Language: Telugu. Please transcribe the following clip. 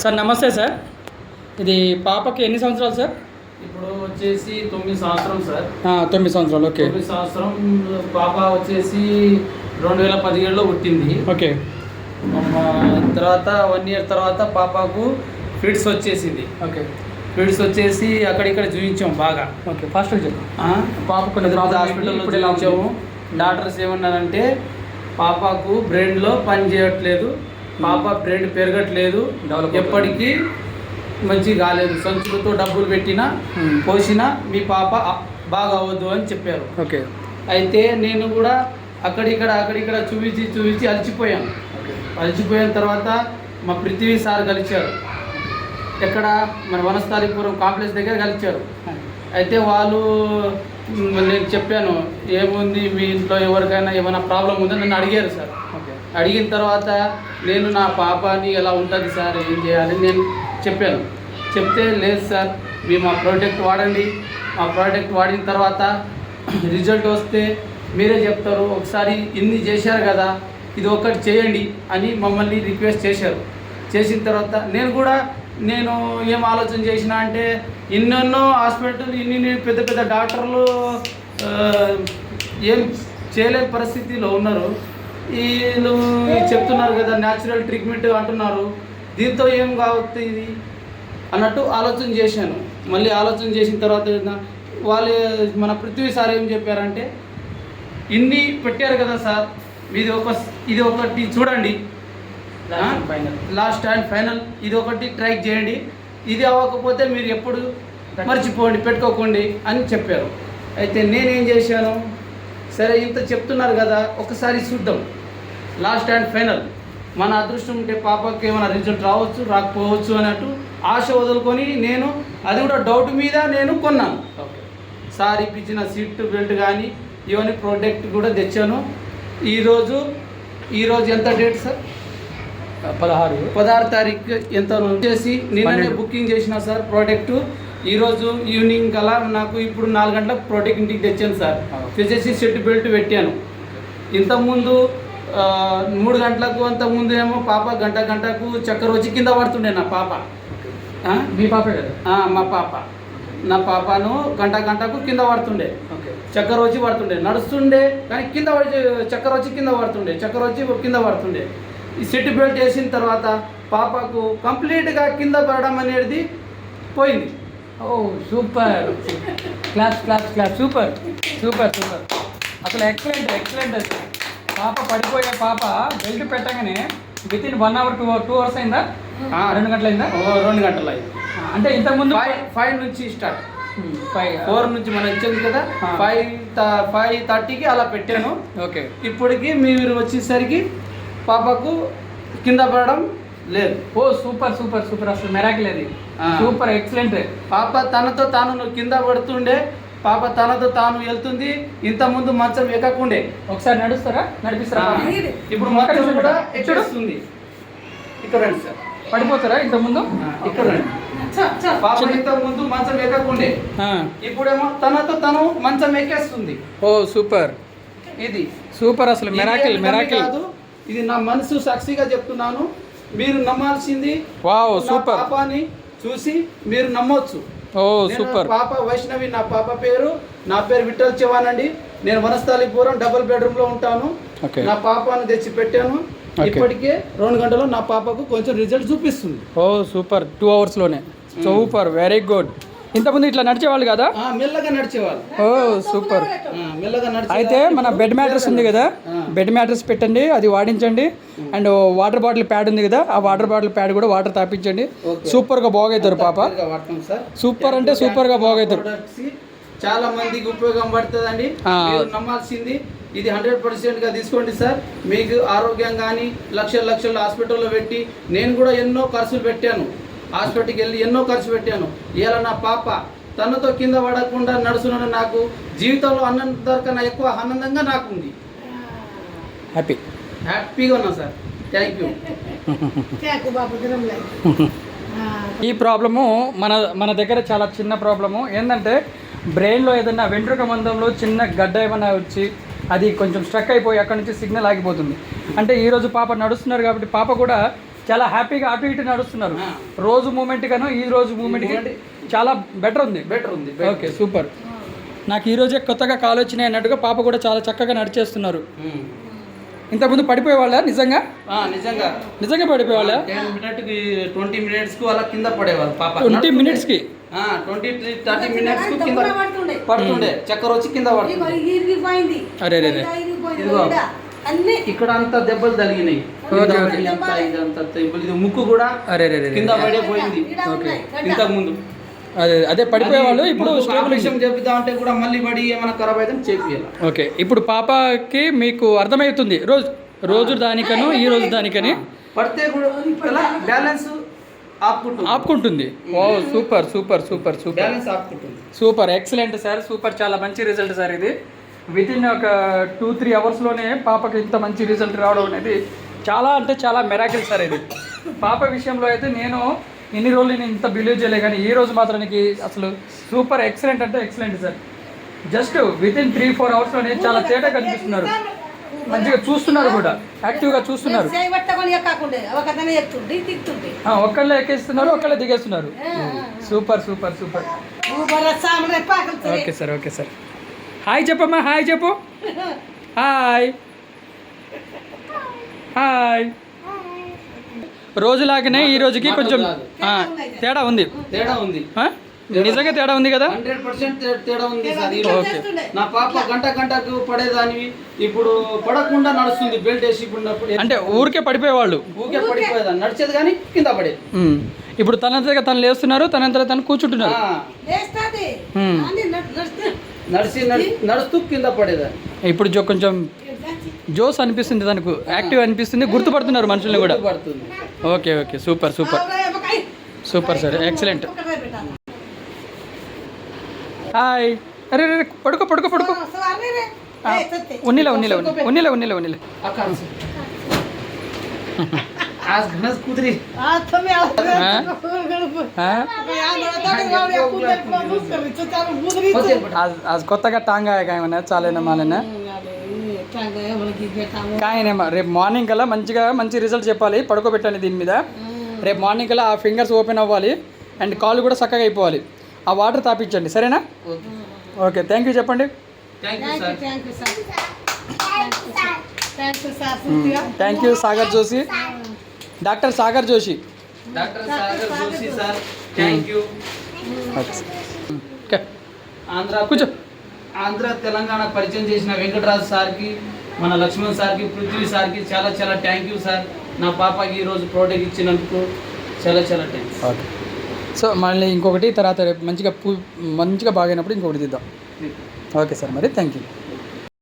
సార్ నమస్తే సార్. ఇది పాపకి ఎన్ని సంవత్సరాలు సార్? ఇప్పుడు వచ్చేసి 9 సంవత్సరం సార్. 9 సంవత్సరాలు. ఓకే. 9 సంవత్సరం పాప వచ్చేసి 2017లో పుట్టింది. ఓకే. తర్వాత 1 ఇయర్ తర్వాత పాపకు ఫిట్స్ వచ్చేసింది. ఓకే. ఫిట్స్ వచ్చేసి అక్కడిక్కడ చూపించాము బాగా. ఓకే. ఫాస్ట్గా చెప్పు. పాప కొన్ని హాస్పిటల్లో చూపించాము. డాక్టర్స్ ఏమన్నారంటే పాపకు బ్రెయిన్లో పని చేయట్లేదు, పాప బ్రెయిన్ పెరగట్లేదు, ఎప్పటికీ మంచి కాలేదు, సంచులతో డబ్బులు పెట్టినా పోసినా మీ పాప బాగా అవ్వద్దు అని చెప్పారు. ఓకే. అయితే నేను కూడా అక్కడిక్కడ చూపించి అలసిపోయాను. అలసిపోయిన తర్వాత మా పృథ్వీ సార్ కలిశారు. ఎక్కడ మన వనస్థలిపురం కాంప్లెక్స్ దగ్గర కలిశారు. అయితే వాళ్ళు నేను చెప్పాను, ఏముంది మీ ఇంట్లో ఎవరికైనా ఏమైనా ప్రాబ్లం ఉందని నన్ను అడిగారు సార్. అడిగిన తర్వాత నేను నా పాపని ఎలా ఉంటుంది సార్, ఏం చేయాలి నేను చెప్పాను. చెప్తే లేదు సార్, మీ మా ప్రోడక్ట్ వాడండి, మా ప్రోడక్ట్ వాడిన తర్వాత రిజల్ట్ వస్తే మీరే చెప్తారు, ఒకసారి ఇన్ని చేశారు కదా ఇది ఒకటి చేయండి అని మమ్మల్ని రిక్వెస్ట్ చేశారు. చేసిన తర్వాత నేను ఏం ఆలోచన చేసిన అంటే ఎన్నెన్నో హాస్పిటల్ ఇన్ని పెద్ద పెద్ద డాక్టర్లు ఏం చేయలేని పరిస్థితిలో ఉన్నారు. వీళ్ళు చెప్తున్నారు కదా న్యాచురల్ ట్రీట్మెంట్ అంటున్నారు, దీంతో ఏం కావచ్చు ఇది అన్నట్టు ఆలోచన చేశాను. మళ్ళీ ఆలోచన చేసిన తర్వాత వాళ్ళు మన పృథ్వీ సార్ ఏం చెప్పారంటే, ఇన్ని పెట్టారు కదా సార్, ఇది ఒకటి చూడండి, లాస్ట్ అండ్ ఫైనల్ ఇది ఒకటి ట్రై చేయండి, ఇది అవ్వకపోతే మీరు ఎప్పుడు మర్చిపోండి, పెట్టుకోకండి అని చెప్పారు. అయితే నేనేం చేశాను, సరే ఇంత చెప్తున్నారు కదా ఒకసారి చూద్దాం, లాస్ట్ అండ్ ఫైనల్ మన అదృష్టం ఉంటే పాపకి ఏమైనా రిజల్ట్ రావచ్చు రాకపోవచ్చు అన్నట్టు ఆశ వదులుకొని నేను అది కూడా డౌట్ మీద నేను కొన్నాను. సార్ ఇప్పించిన సీట్ బెల్ట్ కానీ ఇవన్నీ ప్రోడక్ట్ కూడా తెచ్చాను. ఈరోజు ఎంత డేట్ సార్? 16 తారీఖు ఎంత వచ్చేసి నిన్ననే బుకింగ్ చేసిన సార్ ప్రోడక్ట్. ఈరోజు ఈవినింగ్ కల్లా నాకు ఇప్పుడు 4 గంటలకు ప్రోడక్ట్ ఇంటికి తెచ్చాను సార్. తెచ్చేసి సెట్ బెల్ట్ పెట్టాను. ఇంతకుముందు 3 గంటలకు అంతకుముందు ఏమో పాప గంటకు చక్కెర వచ్చి కింద పడుతుండే నా పాప. మీ పాప కదా? మా పాప, నా పాపను గంటకు కింద పడుతుండే, చక్కెర వచ్చి పడుతుండే, నడుస్తుండే కానీ చక్కెర వచ్చి కింద పడుతుండే. ఈ సెట్ బెల్ట్ వేసిన తర్వాత పాపకు కంప్లీట్గా కింద పడడం అనేది పోయింది. ఓ సూపర్, క్లాస్ సూపర్. అసలు ఎక్సలెంట్ అసలు. పాప పడిపోయే పాప బెల్ట్ పెట్టగానే వితిన్ 1 అవర్ 2 అవర్స్ అయిందా? 2 గంటలు అయిందా? 2 గంటలు అయింది. అంటే ఇంతకుముందు 5 నుంచి స్టార్ట్, 4 నుంచి మనం ఇచ్చింది కదా, 5:30కి అలా పెట్టాను. ఓకే. ఇప్పటికి మీరు వచ్చేసరికి పాపకు కింద పడడం లేదు. ఓ సూపర్ అసలు మెరాకిల్ అది. Super excellent. పాప తనతో తాను కింద పడుతుండే, పాప తనతో తాను వెళ్తుంది. ఇంతకుముందు మంచం ఎక్కకుండే. ఒకసారి నడిపిస్తారా? ఇప్పుడు మంచం కూడా ఎక్కడుస్తుంది. ఇక్కడ రండి సార్. పడిపోతారా? ఇంతకుముందు ఇక్కడ రండి. పాప ఇంతకుముందు మంచం ఎక్కకుండే, ఇప్పుడేమో తనతో తను మంచం ఎక్కేస్తుంది. ఓ సూపర్, ఇది సూపర్ అసలు మెరాకిల్ కాదు, ఇది నా మనసు సాక్షిగా చెప్తున్నాను. మీరు నమ్మాల్సింది. Wow super. పాపని చూసి మీరు నమ్మొచ్చు. ఓ సూపర్. పాప వైష్ణవి, నా పాప పేరు విఠల్ చవాన్ అండి. నేను వనస్థలిపురం డబుల్ బెడ్రూమ్ లో ఉంటాను. నా పాపను తెచ్చి పెట్టాను. ఇప్పటికే 2 గంటల్లో నా పాపకు కొంచెం రిజల్ట్ చూపిస్తుంది. ఓ సూపర్, 2 అవర్స్లోనే. Super, very good. ఇంతకుముందు ఇట్లా నడిచేవాళ్ళు కదా? మెల్లగా నడిచేవాళ్ళు. ఓ సూపర్. మెల్లగా నడిచే. అయితే మన బెడ్ మ్యాట్రెస్ ఉంది కదా, బెడ్ మ్యాట్రెస్ పెట్టండి, అది వాడించండి. అండ్ వాటర్ బాటిల్ ప్యాడ్ ఉంది కదా, ఆ వాటర్ బాటిల్ ప్యాడ్ కూడా వాటర్ తాపించండి. సూపర్గా బాగవుతారు పాప. సూపర్ అంటే సూపర్గా బాగవుతారు. చాలా మందికి ఉపయోగం పడుతుందండి. నమ్మాల్సింది ఇది 100%గా తీసుకోండి సార్. మీకు ఆరోగ్యం కానీ లక్షల హాస్పిటల్లో పెట్టి నేను కూడా ఎన్నో ఖర్చులు పెట్టాను. హాస్పిటల్కి వెళ్ళి ఎన్నో ఖర్చు పెట్టాను. ఇలా నా పాప తనతో కింద పడకుండా నడుస్తున్నాను. నాకు జీవితంలో అన్నంతకన్నా ఎక్కువ ఆనందంగా నాకు ఉంది. హ్యాపీగా ఉన్నా సార్. Thank you. ఈ ప్రాబ్లము మన దగ్గర చాలా చిన్న ప్రాబ్లము ఏంటంటే, బ్రెయిన్లో ఏదైనా వెంట్రుక మందంలో చిన్న గడ్డ ఏమైనా వచ్చి అది కొంచెం స్ట్రక్ అయిపోయి అక్కడ నుంచి సిగ్నల్ ఆగిపోతుంది. అంటే ఈరోజు పాప నడుస్తున్నారు కాబట్టి పాప కూడా చాలా హ్యాపీగా అటు ఇటు నడుస్తున్నారు. ఆ. రోజు మూమెంట్ కను ఈ రోజు మూమెంట్కి చాలా బెటర్ ఉంది. బెటర్ ఉంది. Okay super. నాకు ఈ రోజే కొత్తగా కాల్ వచ్చినాయి అన్నట్టుగా పాప కూడా చాలా చక్కగా నడిచేస్తున్నారు. ఇంతకుముందు పడిపోయేవాళ్ళ నిజంగా నిజంగా నిజంగా పడిపోయేవాళ్ళ 20 మినిట్స్కు అలా కింద పడేవాళ్ళు పాప. 20 మినిట్స్కి 20-30 మినిట్స్కు కింద పడుతుండే, చక్కెర వచ్చి కింద పడుతుంది. అరే రే రే. ఇదిగో ఇక్కడ అంతా దెబ్బలు తగిలినాయి. ఇది ముక్కు కూడా అరే రే రే. కింద పడిపోయింది. ఓకే ఇంతకు ముందు అదే అదే పడిపోయేవాళ్ళు ఇప్పుడు ఆపరేషన్ చేపిద్దామంటే కూడా మళ్ళీ పడి ఏమైనా ఖరాబ్ అయితే చేపియాలి. ఓకే ఇప్పుడు పాపకి మీకు అర్థమవుతుంది రోజు దానికను ఈ రోజు దానికని పడితే కూడా బ్యాలెన్స్ ఆపుకుంటుంది. ఓ super super super super balance ఆపుకుంటుంది. Super excellent sir, super. చాలా మంచి రిజల్ట్ సార్ ఇది. వితిన్ ఒక 2-3 అవర్స్లోనే పాపకి ఇంత మంచి రిజల్ట్ రావడం అనేది చాలా అంటే చాలా మెరాకిల్ సార్ ఇది. పాప విషయంలో అయితే నేను ఇన్ని రోజులు నేను ఇంత బిలీవ్ చేయలే, కానీ ఈ రోజు మాత్రానికి అసలు సూపర్ ఎక్సలెంట్ అంటే ఎక్సలెంట్ సార్. జస్ట్ వితిన్ 3-4 అవర్స్లోనే చాలా తేడా కనిపిస్తున్నారు. మంచిగా చూస్తున్నారు కూడా, యాక్టివ్గా చూస్తున్నారు. ఒక్కళ్ళే ఎక్కేస్తున్నారు, ఒక్కళ్ళే దిగేస్తున్నారు. Super super super. Okay sir, okay sir. Hi చెప్పమ్మా, హాయ్ చెప్పు. Hi hi. రోజులాగానే ఈ రోజుకి కొంచెం తేడా ఉంది. తేడా ఉంది, నిజంగా తేడా ఉంది కదా. 100% తేడా ఉంది సార్. నా పాప గంటకు పడేదానివి ఇప్పుడు పడకుండా నడుస్తుంది. బెల్ట్ వేసి అంటే ఊరికే పడిపోయేవాళ్ళు, ఊరికే పడిపోయేదాన్ని, నడిచేది కానీ కింద పడేది. ఇప్పుడు తనంతగా తను లేస్తున్నారు, తనంతగా తను కూర్చుంటున్నారు. నడుస్తూ కింద పడేదాన్ని. ఇప్పుడు కొంచెం జోస్ అనిపిస్తుంది, తనకు యాక్టివ్ అనిపిస్తుంది, గుర్తుపడుతున్నారు మనుషుల్ని కూడా. Okay okay super super super sir, excellent. Hi. అరే రే పడుకో పడుకో పడుకో. ఉన్నిలే ఉన్నిలే ఉన్నిలే ఉన్నిలే ఉన్నిలే. आज घनस कुदरी आज కొత్తగా టాంగ్ ఆయా చాలేనా మాలేనా కాయనేమా. రేపు మార్నింగ్ కల్లా మంచి రిజల్ట్ చెప్పాలి. పడుకోబెట్టాలి దీని మీద. రేపు మార్నింగ్ కల్లా ఆ ఫింగర్స్ ఓపెన్ అవ్వాలి అండ్ కాళ్ళు కూడా చక్కగా అయిపోవాలి. ఆ వాటర్ తాపించండి, సరేనా? ఓకే, థ్యాంక్ యూ చెప్పండి. Thank you Sagar Joshi, doctor Sagar Joshi. Sir thank you. Okay కూర్చో. ఆంధ్ర తెలంగాణ పరిచయం చేసిన వెంకటరాజు సార్కి, మన లక్ష్మణ్ సార్కి, పృథ్వీ సార్కి చాలా చాలా థ్యాంక్ యూ సార్. నా పాపకి ఈరోజు ప్రోడక్ట్ ఇచ్చినందుకు చాలా చాలా థ్యాంక్స్. ఓకే, సో మళ్ళీ ఇంకొకటి తర్వాత రేపు మంచిగా బాగైనప్పుడు ఇంకొకటి తీద్దాం. ఓకే సార్, మరి థ్యాంక్ యూ.